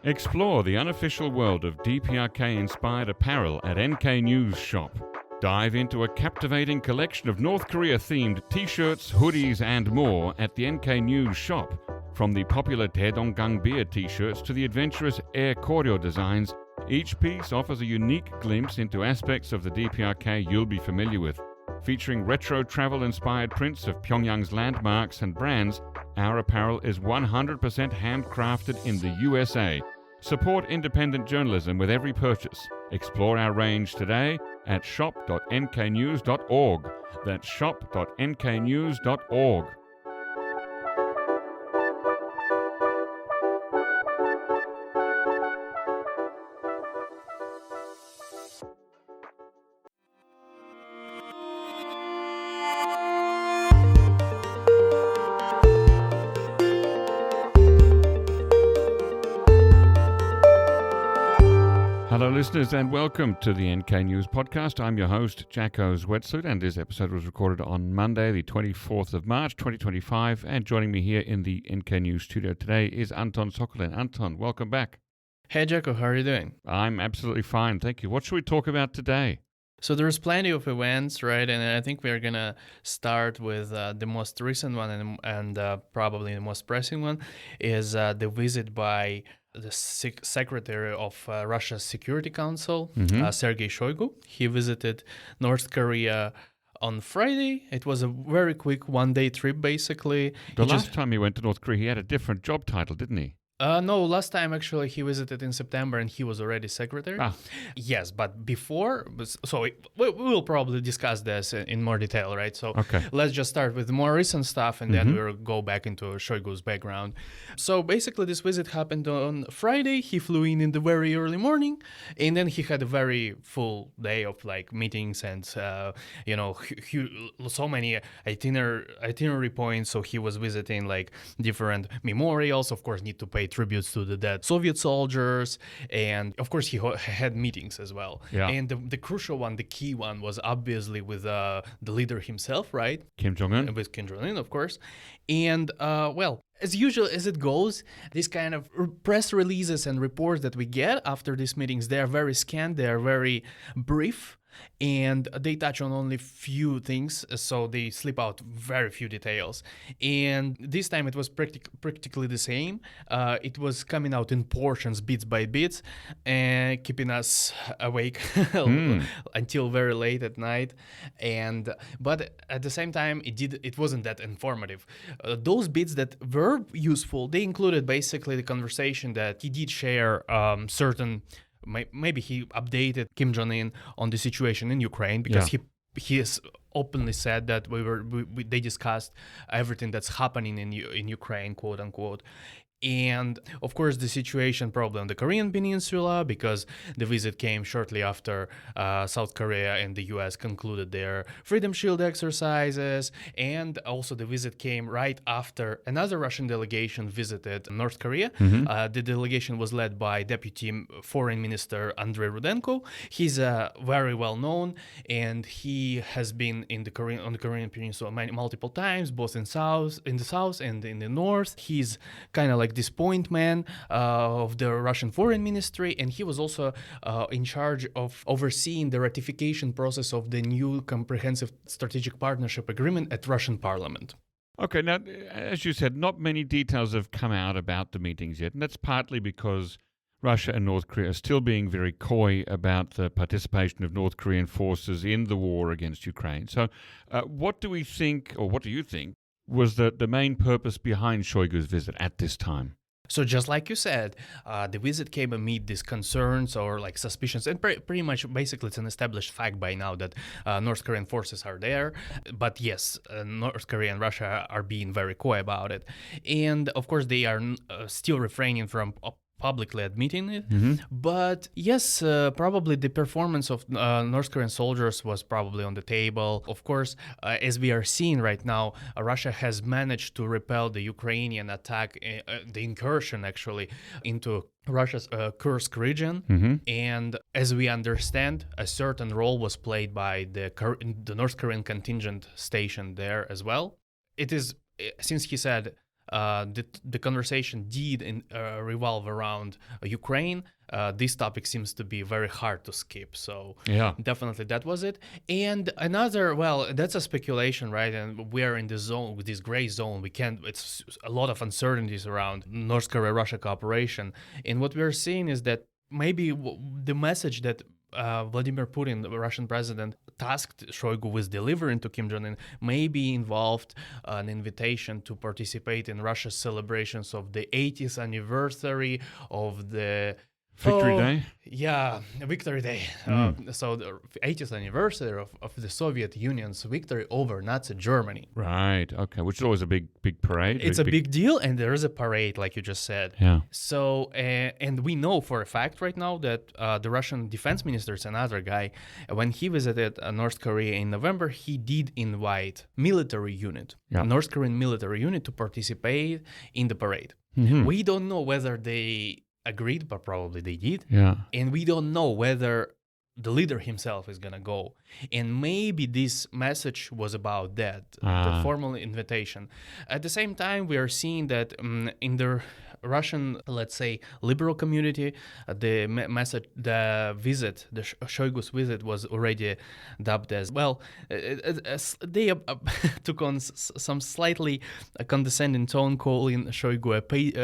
Explore the unofficial world of DPRK-inspired apparel at NK News Shop. Dive into a captivating collection of North Korea-themed t-shirts, hoodies and more at the NK News Shop. From the popular Daedonggang beer t-shirts to the adventurous Air Koryo designs, each piece offers a unique glimpse into aspects of the DPRK you'll be familiar with. Featuring retro travel-inspired prints of Pyongyang's landmarks and brands, our apparel is 100% handcrafted in the USA. Support independent journalism with every purchase. Explore our range today at shop.nknews.org. That's shop.nknews.org. Hello listeners and welcome to the NK News Podcast. I'm your host, Jacco Zwetsloot, and this episode was recorded on Monday, the 24th of March, 2025, and joining me here in the NK News studio today is Anton Sokolin. Anton, welcome back. Hey Jacco, how are you doing? I'm absolutely fine, thank you. What should we talk about today? So there's plenty of events, right? And I think we're going to start with the most recent one and probably the most pressing one is the visit by the Secretary of Russia's Security Council, Sergei Shoigu. He visited North Korea on Friday. It was a very quick one-day trip, basically. The last time he went to North Korea, he had a different job title, didn't he? No, last time actually he visited in September and he was already secretary. Yes, but before, so we will probably discuss this in more detail, right? So Let's just start with the more recent stuff and then we'll go back into Shoigu's background. So basically this visit happened on Friday. He flew in the very early morning and then he had a very full day of like meetings and, so many itinerary points. So he was visiting like different memorials, of course, need to pay tributes to the dead Soviet soldiers, and of course he had meetings as well. And the crucial one, the key one, was obviously with the leader himself, right? Kim Jong Un. With Kim Jong Un, of course. And as usual as it goes, these kind of press releases and reports that we get after these meetings, they are very scant, they are very brief, and they touch on only few things, so they slip out very few details. And this time it was practically the same. It was coming out in portions, bits by bits, and keeping us awake until very late at night. But at the same time, it wasn't that informative. Those bits that were useful, they included basically the conversation that he did share certain. Maybe he updated Kim Jong Un on the situation in Ukraine because he has openly said that they discussed everything that's happening in Ukraine, quote unquote. And of course, the situation probably on the Korean Peninsula, because the visit came shortly after South Korea and the US concluded their Freedom Shield exercises. And also the visit came right after another Russian delegation visited North Korea. The delegation was led by Deputy Foreign Minister Andrei Rudenko. He's very well known, and he has been on the Korean Peninsula multiple times, both in the south and in the north. He's kind of like this point man of the Russian Foreign Ministry, and he was also in charge of overseeing the ratification process of the new Comprehensive Strategic Partnership Agreement at Russian Parliament. Okay, now, as you said, not many details have come out about the meetings yet, and that's partly because Russia and North Korea are still being very coy about the participation of North Korean forces in the war against Ukraine. So what do you think was the main purpose behind Shoigu's visit at this time? So just like you said, the visit came amid these concerns or like suspicions, and pretty much basically it's an established fact by now that North Korean forces are there. But yes, North Korea and Russia are being very coy about it. And of course they are still refraining from publicly admitting it. But yes, probably the performance of North Korean soldiers was probably on the table. Of course, as we are seeing right now, Russia has managed to repel the Ukrainian attack, the incursion actually, into Russia's Kursk region. And as we understand, a certain role was played by the North Korean contingent stationed there as well. It is, since he said the conversation did revolve around Ukraine, this topic seems to be very hard to skip. So definitely that was it. And another, well, that's a speculation, right? And we're in this zone, with this gray zone. It's a lot of uncertainties around North Korea-Russia cooperation. And what we're seeing is that maybe the message that Vladimir Putin, the Russian president, tasked Shoigu with delivering to Kim Jong Un maybe involved an invitation to participate in Russia's celebrations of the 80th anniversary of the Victory Day? Yeah, Victory Day. So the 80th anniversary of the Soviet Union's victory over Nazi Germany. Right, okay, which is always a big parade. It's a big deal, and there is a parade, like you just said. Yeah. So, and we know for a fact right now that the Russian defense minister is another guy. When he visited North Korea in November, he did invite military unit, North Korean military unit, to participate in the parade. Mm-hmm. We don't know whether they agreed, but probably they did. Yeah. And we don't know whether the leader himself is gonna go. And maybe this message was about that, the formal invitation. At the same time, we are seeing that in the Russian, let's say, liberal community, the visit, the Shoigu's visit was already dubbed as, well, they took on some slightly condescending tone, calling Shoigu a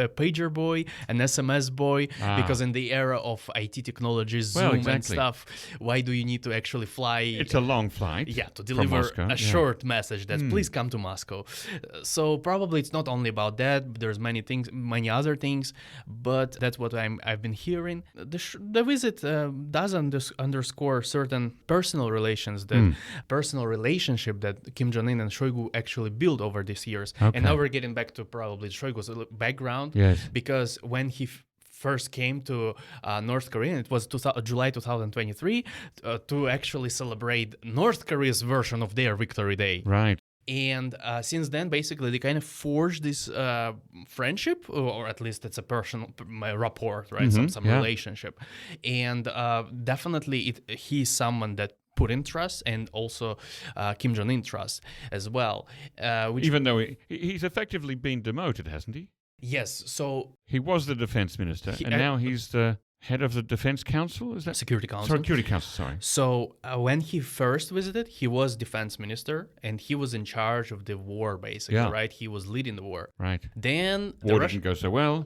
pager boy, an SMS boy, because in the era of IT technologies, Zoom and stuff, why do you need to actually fly? It's a long flight. Yeah, to deliver a short message that's please come to Moscow. So probably it's not only about that. There's many other things, but that's what I've been hearing. The visit does underscore certain personal relations, personal relationship that Kim Jong Un and Shoigu actually built over these years. Okay. And now we're getting back to probably Shoigu's background, because when he first came to North Korea, it was July 2023, to actually celebrate North Korea's version of their Victory Day. Right. And since then, basically, they kind of forged this friendship, or at least it's a personal rapport, right? Mm-hmm. Some relationship. And definitely he's someone that Putin trusts, and also Kim Jong Un trusts as well. Even though he's effectively been demoted, hasn't he? Yes, so... He was the defense minister, and now he's the head of the Defense Council, is that? Security Council. Sorry, Security Council, sorry. So when he first visited, he was defense minister, and he was in charge of the war, basically, right? He was leading the war. Right. Then... War didn't go so well.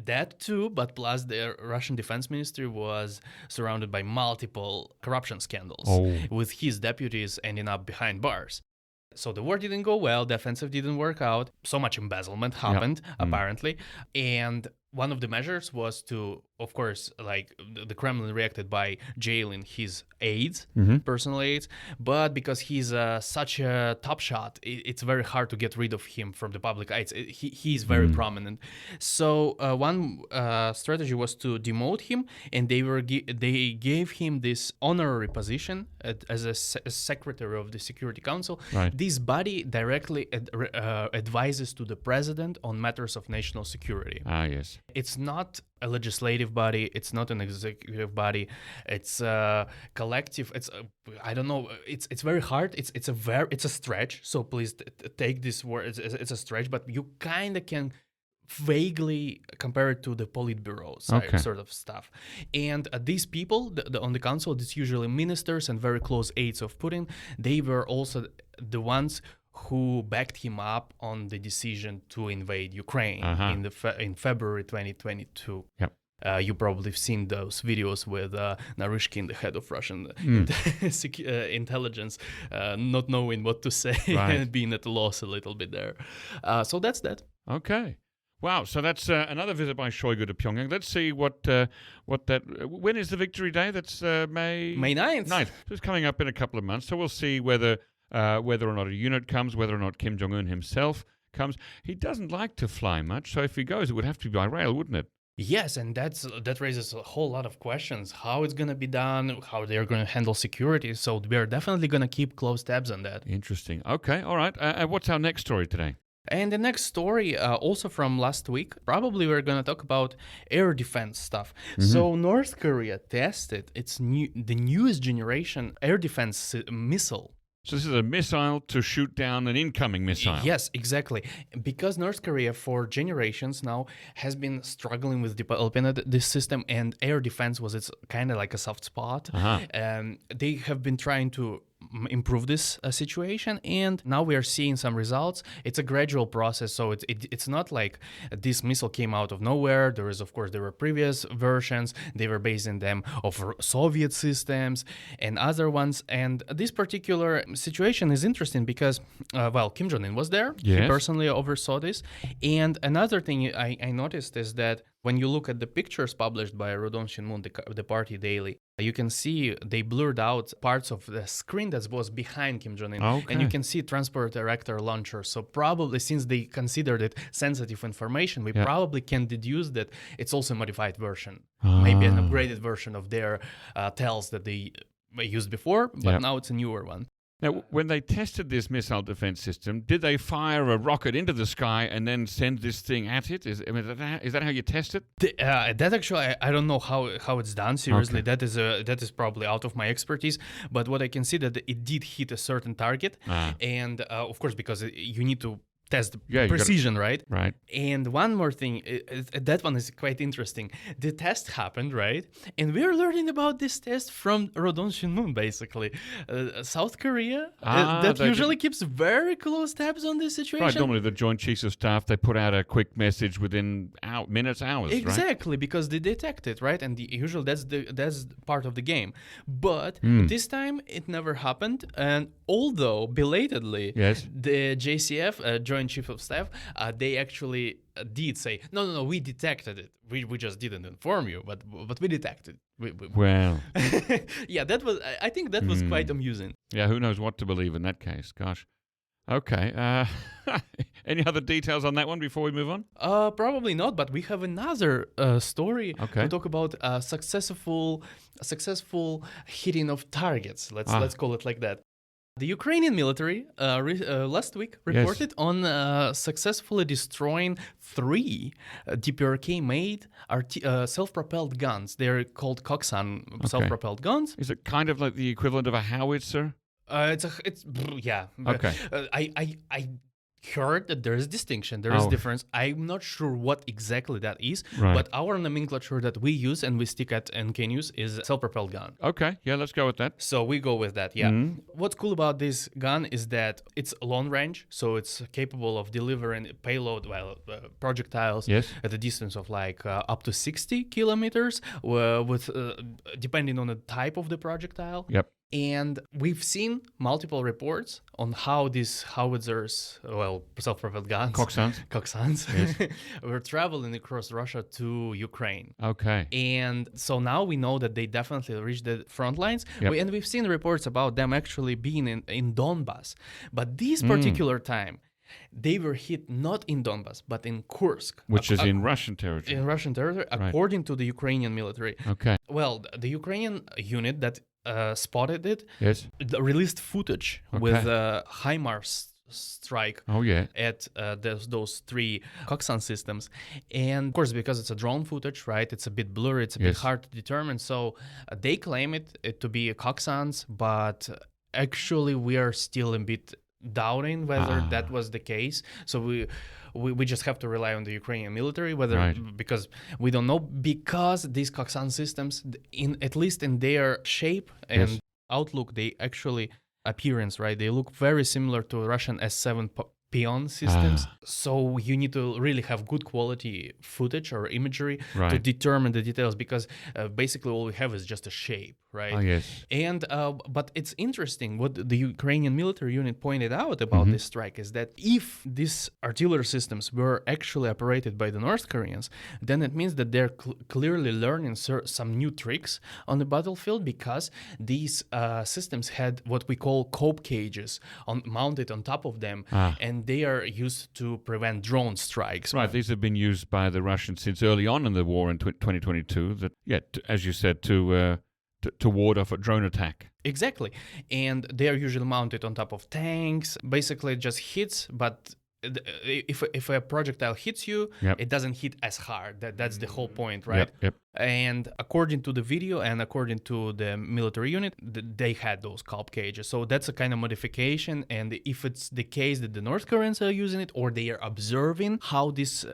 That too, but plus the Russian defense ministry was surrounded by multiple corruption scandals, with his deputies ending up behind bars. So the war didn't go well, the offensive didn't work out, so much embezzlement happened, apparently, and one of the measures was to, of course, like the Kremlin reacted by jailing his aides, personal aides, but because he's such a top shot, it's very hard to get rid of him from the public eye. He's very prominent. So one strategy was to demote him, and they gave him this honorary position as a secretary of the Security Council. Right. This body directly advises to the president on matters of national security. Yes. It's not a legislative body. It's not an executive body. It's a collective. I don't know. It's very hard. It's a stretch. So please take this word. It's a stretch, but you kind of can vaguely compare it to the Politburo sort of stuff. And these people on the council, it's usually ministers and very close aides of Putin. They were also the ones who backed him up on the decision to invade Ukraine in February 2022. Yep. You probably have seen those videos with Naryshkin, the head of Russian intelligence, not knowing what to say and being at a loss a little bit there. So that's that. Okay. Wow. So that's another visit by Shoigu to Pyongyang. Let's see what that. When is the Victory Day? That's May 9th. So it's coming up in a couple of months. So we'll see whether or not a unit comes, whether or not Kim Jong Un himself comes. He doesn't like to fly much, so if he goes, it would have to be by rail, wouldn't it? Yes, and that raises a whole lot of questions. How it's going to be done, how they're going to handle security. So we're definitely going to keep close tabs on that. Interesting. Okay, all right. What's our next story today? And the next story, also from last week, probably we're going to talk about air defense stuff. So North Korea tested the newest generation air defense missile. So this is a missile to shoot down an incoming missile. Yes, exactly. Because North Korea for generations now has been struggling with developing this system, and air defense was its kind of like a soft spot. They have been trying to improve this situation, and now we are seeing some results. It's a gradual process, so it's not like this missile came out of nowhere. There were previous versions. They were based in them of Soviet systems and other ones. And this particular situation is interesting because, Kim Jong Un was there. Yes. He personally oversaw this. And another thing I noticed is that when you look at the pictures published by Rodon Shinmun, the party daily, you can see they blurred out parts of the screen that was behind Kim Jong Un. Okay. And you can see transport reactor launcher. So probably since they considered it sensitive information, we probably can deduce that it's also a modified version, maybe an upgraded version of their tells that they used before, but now it's a newer one. Now, when they tested this missile defense system, did they fire a rocket into the sky and then send this thing at it? Is that how you test it? That actually, I don't know how it's done. Seriously, that is probably out of my expertise. But what I can see that it did hit a certain target, and of course because you need to test precision, right? Right. And one more thing, that one is quite interesting. The test happened, right? And we're learning about this test from Rodon Shinmun, basically. South Korea, that usually keeps very close tabs on this situation. Right, normally the Joint Chiefs of Staff, they put out a quick message within minutes, hours, exactly, right? Because they detect it, right? And usually that's part of the game. But this time it never happened. And although belatedly, the JCF, Joint Chief of Staff, they actually did say, no, we detected it. We just didn't inform you, but we detected it. Well. Yeah, I think that was quite amusing. Yeah, who knows what to believe in that case. Gosh. Okay. Any other details on that one before we move on? Probably not, but we have another story to talk about successful hitting of targets. Let's call it like that. The Ukrainian military last week reported on successfully destroying 3 DPRK-made self-propelled guns. They're called Koksan self-propelled guns. Is it kind of like the equivalent of a howitzer? Okay. I heard that there is distinction, there is difference. I'm not sure what exactly that is, but our nomenclature that we use and we stick at NK News is self-propelled gun. Okay, yeah, let's go with that. So we go with that, yeah. What's cool about this gun is that it's long range, so it's capable of delivering payload, projectiles at a distance of like up to 60 kilometers, with depending on the type of the projectile. Yep. And we've seen multiple reports on how these howitzers, self-propelled guns, Koksans, were traveling across Russia to Ukraine. Okay. And so now we know that they definitely reached the front lines. And we've seen reports about them actually being in Donbass. But this particular time, they were hit not in Donbass, but in Kursk. Which is in Russian territory. In Russian territory, according to the Ukrainian military. Okay. Well, the Ukrainian unit that spotted it released footage with HIMARS strike at those 3 Koksan systems. And of course, because it's a drone footage, right, it's a bit blurry, it's a bit hard to determine. So they claim it to be Koksans, but actually we are still a bit doubting whether that was the case. So we just have to rely on the Ukrainian military, because we don't know, because these Koksan systems, at least in their shape and outlook, they actually appearance, right? They look very similar to Russian S7 Pion systems. So you need to really have good quality footage or imagery to determine the details, because basically all we have is just a shape, right? Oh, yes. And but it's interesting what the Ukrainian military unit pointed out about this strike is that if these artillery systems were actually operated by the North Koreans, then it means that they're clearly learning some new tricks on the battlefield, because these systems had what we call cope cages mounted on top of them, and they are used to prevent drone strikes. Right, these have been used by the Russians since early on in the war in 2022. That, as you said, to ward off a drone attack. Exactly, and they are usually mounted on top of tanks. Basically, it just hits, but if a projectile hits you, it doesn't hit as hard. That's the whole point, right? Yep. And according to the video and according to the military unit, they had those calp cages. So that's a kind of modification. And if it's the case that the North Koreans are using it, or they are observing how these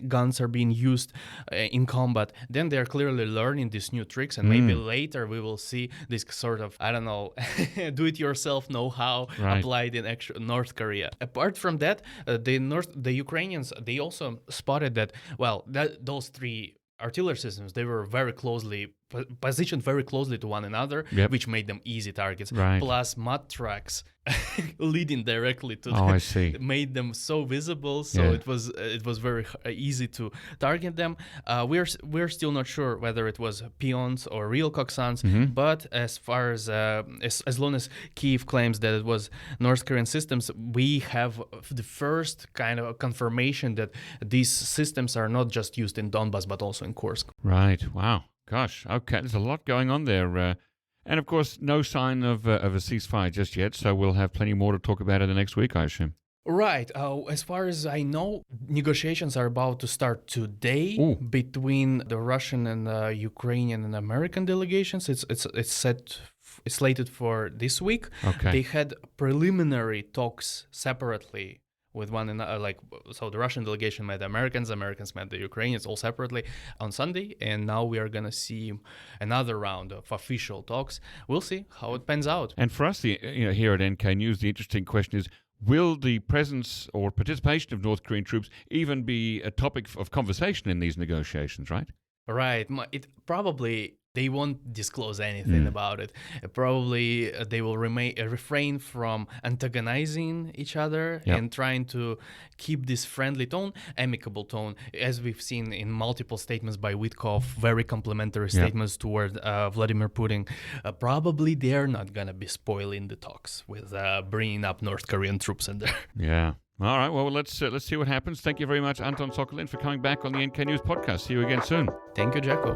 guns are being used in combat, then they're clearly learning these new tricks. And maybe later we will see this sort of, I don't know, do-it-yourself know-how applied in actual North Korea. Apart from that, the Ukrainians, they also spotted that, those three artillery systems, they were very closely positioned very closely to one another, which made them easy targets. Plus mud tracks leading directly to I see. made them so visible. So it was very easy to target them. We're still not sure whether it was peons or real Koksans, but as far as long as Kyiv claims that it was North Korean systems, we have the first kind of confirmation that these systems are not just used in Donbas but also in Kursk. Right. Wow. Gosh, okay, there's a lot going on there. And of course, no sign of a ceasefire just yet, so we'll have plenty more to talk about in the next week, I assume. Right. As far as I know, negotiations are about to start today between the Russian and Ukrainian and American delegations. It's slated for this week. Okay. They had preliminary talks separately with one another, so the Russian delegation met the Americans met the Ukrainians all separately on Sunday, and now we are going to see another round of official talks. We'll see how it pans out. And for us, here at NK News, the interesting question is, will the presence or participation of North Korean troops even be a topic of conversation in these negotiations, right? Right. It probably... They won't disclose anything about it. Probably they will refrain from antagonizing each other and trying to keep this friendly tone, amicable tone, as we've seen in multiple statements by Witkoff, very complimentary statements toward Vladimir Putin. Probably they're not going to be spoiling the talks with bringing up North Korean troops in there. Yeah. All right. Well, let's see what happens. Thank you very much, Anton Sokolin, for coming back on the NK News podcast. See you again soon. Thank you, Jacco.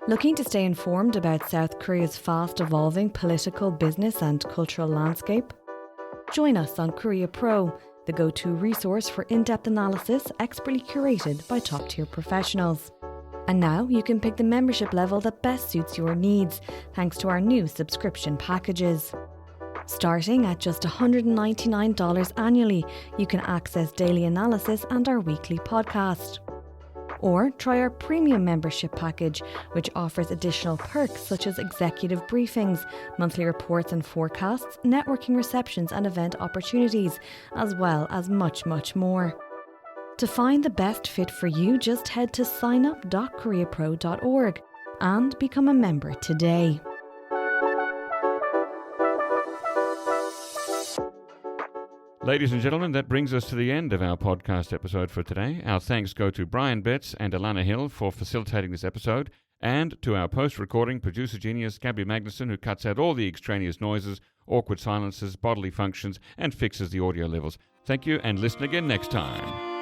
Looking to stay informed about South Korea's fast-evolving political, business and cultural landscape? Join us on Korea Pro, the go-to resource for in-depth analysis expertly curated by top-tier professionals. And now you can pick the membership level that best suits your needs, thanks to our new subscription packages. Starting at just $199 annually, you can access daily analysis and our weekly podcast. Or try our premium membership package, which offers additional perks such as executive briefings, monthly reports and forecasts, networking receptions and event opportunities, as well as much, much more. To find the best fit for you, just head to signup.koreapro.org and become a member today. Ladies and gentlemen, that brings us to the end of our podcast episode for today. Our thanks go to Brian Betts and Alana Hill for facilitating this episode, and to our post-recording producer genius Gabby Magnuson, who cuts out all the extraneous noises, awkward silences, bodily functions, and fixes the audio levels. Thank you, and listen again next time.